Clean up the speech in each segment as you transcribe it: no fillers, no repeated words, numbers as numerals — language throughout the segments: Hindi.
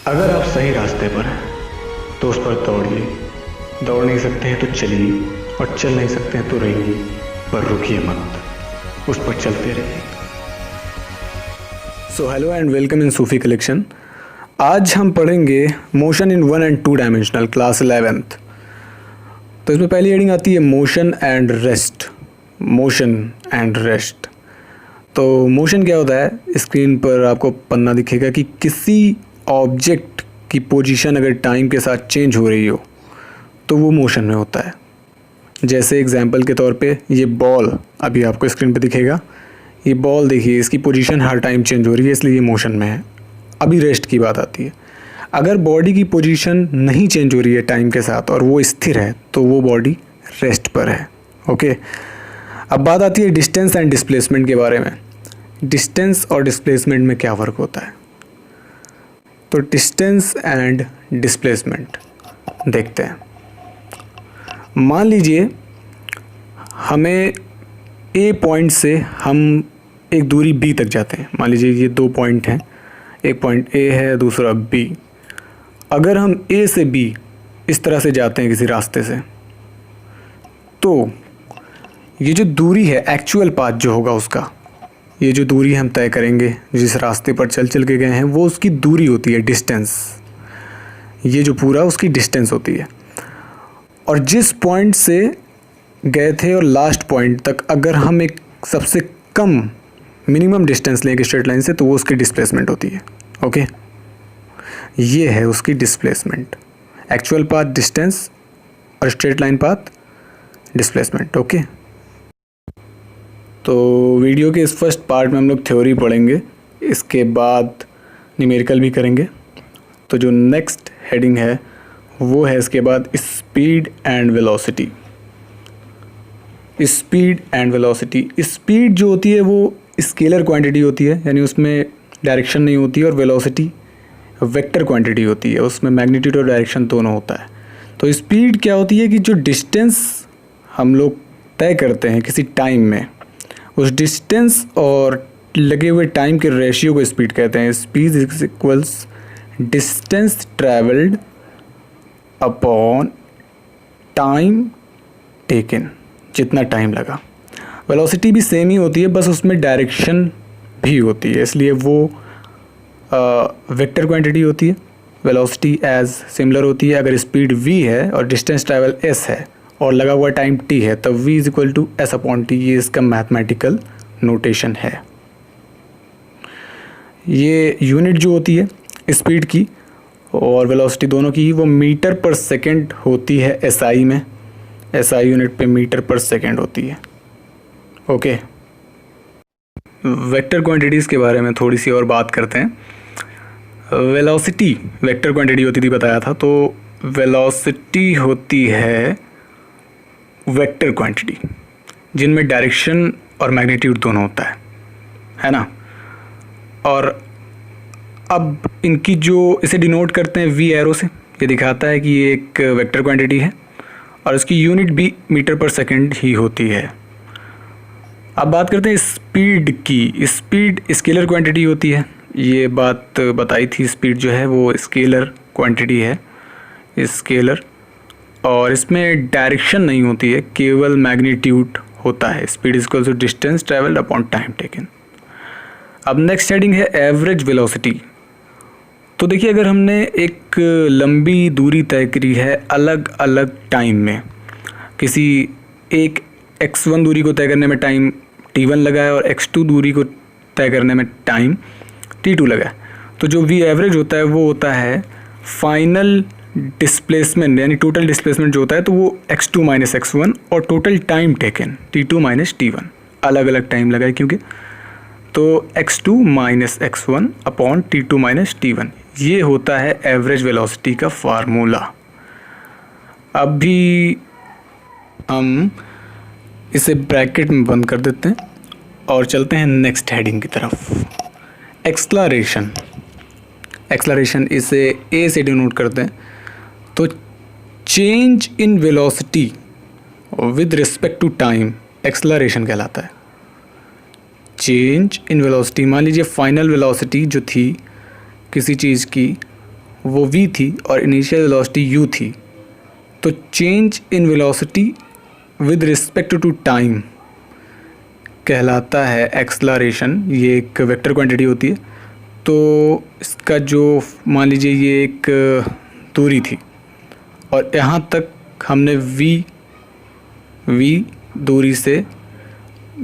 अगर आप सही रास्ते पर हैं तो उस पर दौड़िए, दौड़ नहीं सकते हैं तो चलिए, और चल नहीं सकते हैं तो रहिए, पर रुकिए मत, उस पर चलते रहिए। So hello and welcome in Sufi collection. आज हम पढ़ेंगे motion in 1 and 2 dimensional class 11th। तो इसमें पहली हेडिंग आती है motion and rest. Motion and rest. तो मोशन क्या होता है, स्क्रीन पर आपको पन्ना दिखेगा कि किसी ऑब्जेक्ट की पोजीशन अगर टाइम के साथ चेंज हो रही हो तो वो मोशन में होता है। जैसे एग्जांपल के तौर पे ये बॉल अभी आपको स्क्रीन पे दिखेगा, ये बॉल देखिए, इसकी पोजीशन हर टाइम चेंज हो रही है, इसलिए ये मोशन में है। अभी रेस्ट की बात आती है, अगर बॉडी की पोजीशन नहीं चेंज हो रही है टाइम के साथ और वो स्थिर है तो वो बॉडी रेस्ट पर है। ओके, अब बात आती है डिस्टेंस एंड डिस्प्लेसमेंट के बारे में। डिस्टेंस और डिस्प्लेसमेंट में क्या फ़र्क होता है, तो डिस्टेंस एंड डिस्प्लेसमेंट देखते हैं। मान लीजिए हमें ए पॉइंट से हम एक दूरी बी तक जाते हैं। मान लीजिए ये 2 पॉइंट हैं, एक पॉइंट ए है, दूसरा बी। अगर हम ए से बी इस तरह से जाते हैं किसी रास्ते से, तो ये जो दूरी है, एक्चुअल पाथ जो होगा उसका, ये जो दूरी हम तय करेंगे जिस रास्ते पर चल चल के गए हैं, वो उसकी दूरी होती है, डिस्टेंस। ये जो पूरा उसकी डिस्टेंस होती है। और जिस पॉइंट से गए थे और लास्ट पॉइंट तक अगर हम एक सबसे कम मिनिमम डिस्टेंस लेंगे स्ट्रेट लाइन से, तो वो उसकी डिस्प्लेसमेंट होती है। ओके, ये है उसकी डिस्प्लेसमेंट। एक्चुअल पाथ डिस्टेंस और straight line path displacement. Okay, तो वीडियो के इस फर्स्ट पार्ट में हम लोग थ्योरी पढ़ेंगे, इसके बाद न्यूमेरिकल भी करेंगे। तो जो नेक्स्ट हेडिंग है वो है इसके बाद speed and velocity. Speed and velocity. Speed जो होती है वो स्केलर क्वांटिटी होती है, यानी उसमें डायरेक्शन नहीं होती है, और वेलोसिटी वेक्टर क्वांटिटी होती है, उसमें मैग्नीट्यूड और डायरेक्शन दोनों होता है। तो स्पीड क्या होती है कि जो डिस्टेंस हम लोग तय करते हैं किसी टाइम में, उस डिस्टेंस और लगे हुए टाइम के रेशियो को स्पीड कहते हैं। Speed is equals distance travelled upon time taken, जितना टाइम लगा। वेलोसिटी भी सेम ही होती है, बस उसमें डायरेक्शन भी होती है, इसलिए वो वेक्टर क्वांटिटी होती है। वेलोसिटी एज सिमिलर होती है। अगर स्पीड v है और डिस्टेंस ट्रैवल s है और लगा हुआ टाइम t है, तब v is equal to s upon T. ये इसका मैथमेटिकल नोटेशन है। ये यूनिट जो होती है स्पीड की और वेलोसिटी दोनों की, वो मीटर पर सेकंड होती है SI में। SI यूनिट पे मीटर पर सेकंड होती है। ओके, वेक्टर क्वांटिटीज़ के बारे में थोड़ी सी और बात करते हैं। वेलोसिटी वेक्टर क्वांटिटी होती थी, बताया था। तो वेलोसिटी होती है वेक्टर क्वांटिटी जिनमें डायरेक्शन और मैग्नीट्यूड दोनों होता है ना। और अब इनकी जो इसे डिनोट करते हैं वी एरो से, ये दिखाता है कि ये एक वेक्टर क्वांटिटी है और इसकी यूनिट भी मीटर पर सेकंड ही होती है। अब बात करते हैं स्पीड की। स्पीड स्केलर क्वांटिटी होती है, ये बात बताई थी। स्पीड जो है वो स्केलर क्वांटिटी है, स्केलर, और इसमें डायरेक्शन नहीं होती है, केवल मैग्नीट्यूड होता है। Speed is equal to distance travelled upon time taken. अब नेक्स्ट हेडिंग है एवरेज वेलोसिटी। तो देखिए, अगर हमने एक लंबी दूरी तय करी है अलग अलग टाइम में, किसी एक x1 दूरी को तय करने में टाइम t1 लगा है और x2 दूरी को तय करने में टाइम t2 लगा है, तो जो v एवरेज होता है वो होता है फाइनल डिस्प्लेसमेंट, यानी टोटल डिस्प्लेसमेंट जो होता है, तो वो x2 माइनस x1 और total time taken t2 minus t1, अलग अलग टाइम लगा है क्योंकि, तो x2 minus x1 upon t2 minus t1, ये होता है एवरेज वेलोसिटी का फार्मूला। अब भी हम इसे ब्रैकेट में बंद कर देते हैं और चलते हैं नेक्स्ट हेडिंग की तरफ। एक्सलरेशन। एक्सलरेशन इसे ए से डिनोट करते हैं। तो change in velocity with respect to time acceleration कहलाता है। चेंज इन वेलोसिटी, मान लीजिए फाइनल वेलोसिटी जो थी किसी चीज़ की वो v थी और इनिशियल वेलोसिटी u थी, तो change in velocity with respect to time कहलाता है एक्सलरेशन। ये एक वेक्टर क्वांटिटी होती है। तो इसका जो मान लीजिए ये एक दूरी थी और यहाँ तक हमने v दूरी से,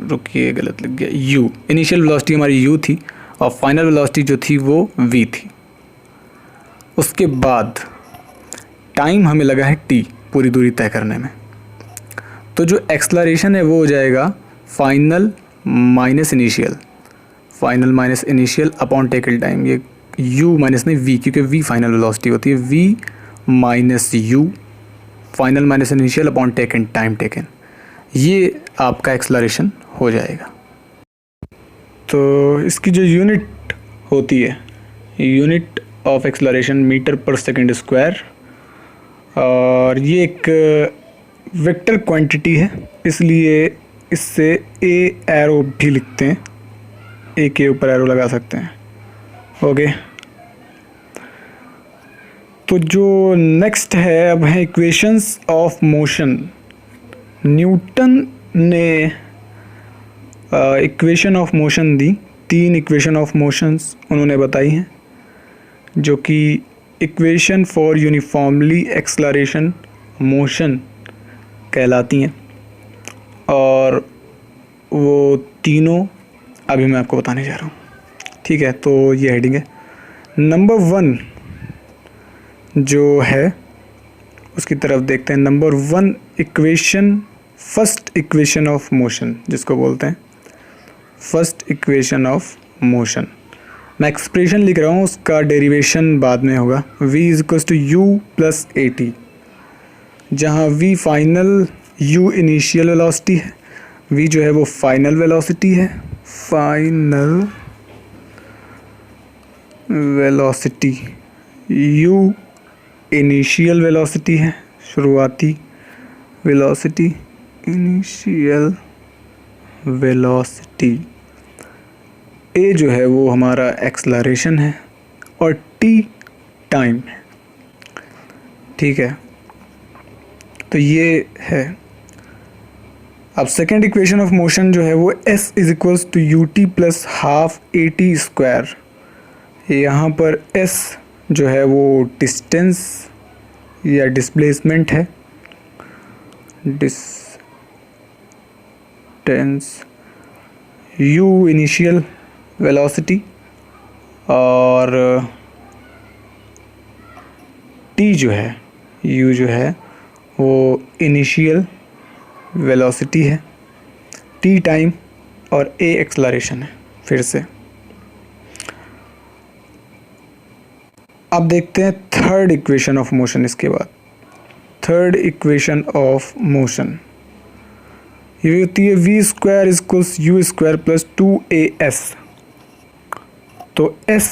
रुकिए गलत लिख गया, u, इनिशियल वेलोसिटी हमारी u थी और फाइनल वेलोसिटी जो थी वो v थी। उसके बाद टाइम हमें लगा है t पूरी दूरी तय करने में। तो जो एक्सलरेशन है वो हो जाएगा final minus initial upon taken time. ये u माइनस नहीं v, क्योंकि v फाइनल वेलोसिटी होती है, v minus u final minus initial upon taken time taken, ये आपका एक्सलरेशन हो जाएगा। तो इसकी जो यूनिट होती है, यूनिट ऑफ एक्सलरेशन मीटर पर सेकंड स्क्वायर, और ये एक वेक्टर क्वांटिटी है इसलिए इससे ए एरो भी लिखते हैं, ए के ऊपर एरो लगा सकते हैं। ओके, तो जो नेक्स्ट है अब है इक्वेशंस ऑफ मोशन। न्यूटन ने equation of motion the, 3 equation of motions उन्होंने बताई हैं, जो कि equation for uniformly acceleration motion कहलाती हैं, और वो तीनों अभी मैं आपको बताने जा रहा हूँ। ठीक है, तो ये हेडिंग है। नंबर 1 जो है उसकी तरफ देखते हैं। Number 1 equation, first equation of motion जिसको बोलते हैं, फर्स्ट इक्वेशन ऑफ मोशन। मैं एक्सप्रेशन लिख रहा हूँ, उसका डेरिवेशन बाद में होगा। v is equal to u plus A T, जहाँ v final, u initial velocity है, v जो है वो फाइनल वेलोसिटी है, final velocity, u initial velocity है, शुरुआती वेलोसिटी, इनिशियल वेलोसिटी, a जो है वो हमारा एक्सलरेशन है और t टाइम है। ठीक है, तो ये है। अब सेकेंड इक्वेशन ऑफ मोशन जो है वो s is equals to U T plus half A T square. यहाँ पर s जो है वो डिस्टेंस या डिस्प्लेसमेंट है, डिस्टेंस, u इनिशियल वेलोसिटी और t जो है, u जो है वो इनिशियल वेलोसिटी है, t टाइम और a एक्सलरेशन है। फिर से अब देखते हैं थर्ड इक्वेशन ऑफ मोशन। इसके बाद थर्ड इक्वेशन ऑफ मोशन ये होती है v square equals U square plus 2as। तो s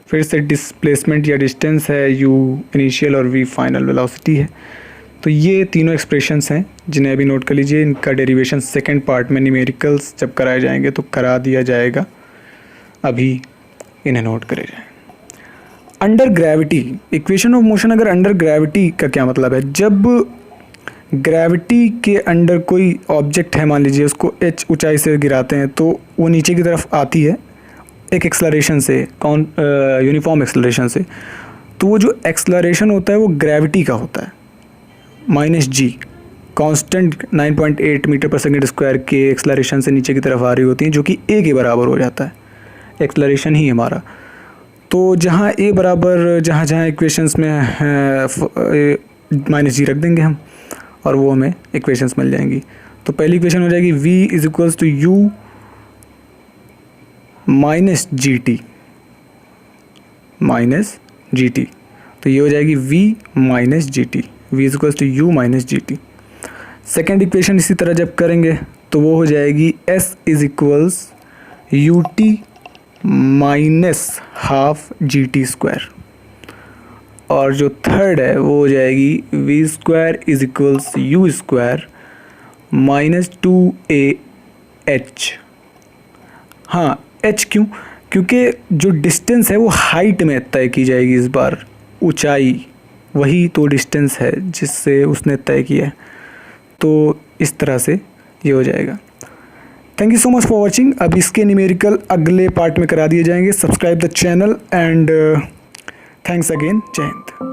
फिर से डिस्प्लेसमेंट या डिस्टेंस है, u इनिशियल और v फाइनल वेलोसिटी है। तो ये तीनों एक्सप्रेशंस हैं जिन्हें अभी नोट कर लीजिए। इनका डेरिवेशन सेकंड पार्ट में न्यूमेरिकल्स जब कराए जाएंगे तो करा दिया जाएगा, अभी इन्हें नोट करे जाए। Under gravity equation of motion. अगर अंडर ग्रेविटी का क्या मतलब है, जब ग्रेविटी के अंडर कोई ऑब्जेक्ट है, मान लीजिए उसको h ऊंचाई से गिराते हैं तो वो नीचे की तरफ आती है एक एक्सलरेशन से, यूनिफॉर्म एक्सलरेशन से। तो वो जो एक्सलरेशन होता है वो ग्रेविटी का होता है, -g, कांस्टेंट 9.8 मीटर पर सेकंड स्क्वायर के एक्सलरेशन से नीचे की तरफ आ रही होती हैं, जो कि a के बराबर हो जाता है, एक्सलरेशन ही हमारा। तो जहाँ a बराबर, जहाँ जहाँ इक्वेशंस में -g रख देंगे हम और वो हमें इक्वेशंस मिल जाएंगी। तो पहली इक्वेशन हो जाएगी v is equals to u minus G T, तो ये हो जाएगी v minus G T, V is equals to U minus G T. Second equation इसी तरह जब करेंगे तो वो हो जाएगी s is equals U T minus half G T square. और जो थर्ड है वो हो जाएगी V square is equals U square minus 2ah। हाँ, h क्यों? क्योंकि जो डिस्टेंस है वो हाइट में तय की जाएगी इस बार, ऊंचाई वही तो डिस्टेंस है जिससे उसने तय किया है। तो इस तरह से ये हो जाएगा। Thank you so much for watching. अब इसके न्यूमेरिकल अगले पार्ट में करा दिए जाएंगे। Subscribe the channel and thanks again. जय हिंद।